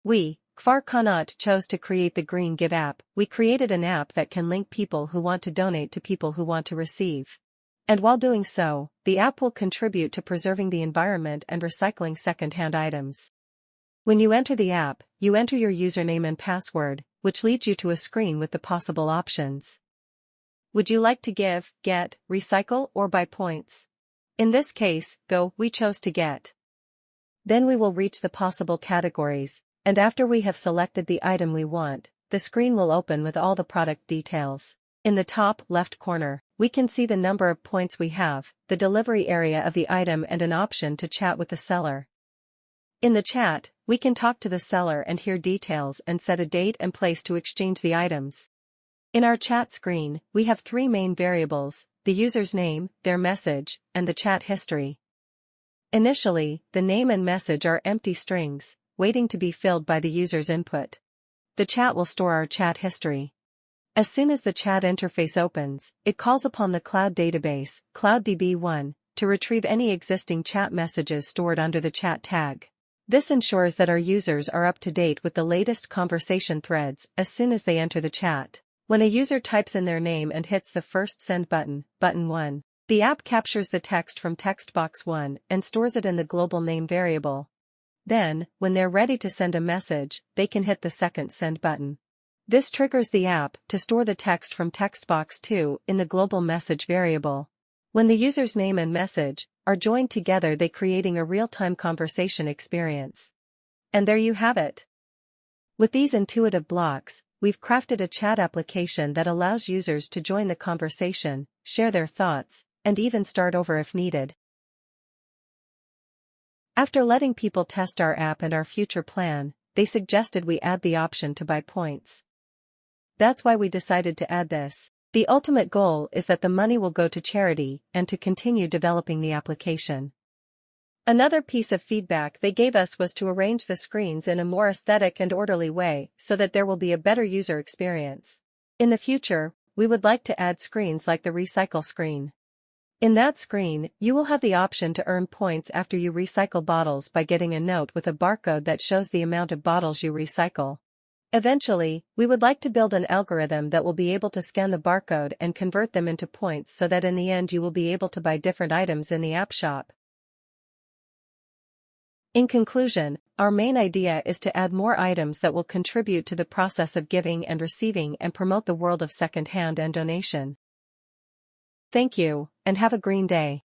We, Kfar Kanat, chose to create the GreenGive app. We created an app that can link people who want to donate to people who want to receive. And while doing so, the app will contribute to preserving the environment and recycling second-hand items. When you enter the app, you enter your username and password, which leads you to a screen with the possible options. Would you like to give, get, recycle, or buy points? In this case, we chose to get. Then we will reach the possible categories, and after we have selected the item we want, the screen will open with all the product details. In the top left corner, we can see the number of points we have, the delivery area of the item, and an option to chat with the seller. In the chat, we can talk to the seller and hear details and set a date and place to exchange the items. In our chat screen, we have three main variables: the user's name, their message, and the chat history. Initially, the name and message are empty strings, waiting to be filled by the user's input. The chat will store our chat history. As soon as the chat interface opens, it calls upon the cloud database, CloudDB1, to retrieve any existing chat messages stored under the chat tag. This ensures that our users are up to date with the latest conversation threads as soon as they enter the chat. When a user types in their name and hits the first send button, button 1, the app captures the text from text box 1 and stores it in the global name variable. Then, when they're ready to send a message, they can hit the second send button. This triggers the app to store the text from text box 2 in the global message variable. When the user's name and message are joined together, they creating a real-time conversation experience. And there you have it. With these intuitive blocks, we've crafted a chat application that allows users to join the conversation, share their thoughts, and even start over if needed. After letting people test our app and our future plan, they suggested we add the option to buy points. That's why we decided to add this. The ultimate goal is that the money will go to charity and to continue developing the application. Another piece of feedback they gave us was to arrange the screens in a more aesthetic and orderly way so that there will be a better user experience. In the future, we would like to add screens like the recycle screen. In that screen, you will have the option to earn points after you recycle bottles by getting a note with a barcode that shows the amount of bottles you recycle. Eventually, we would like to build an algorithm that will be able to scan the barcode and convert them into points so that in the end you will be able to buy different items in the app shop. In conclusion, our main idea is to add more items that will contribute to the process of giving and receiving and promote the world of second-hand and donation. Thank you, and have a green day.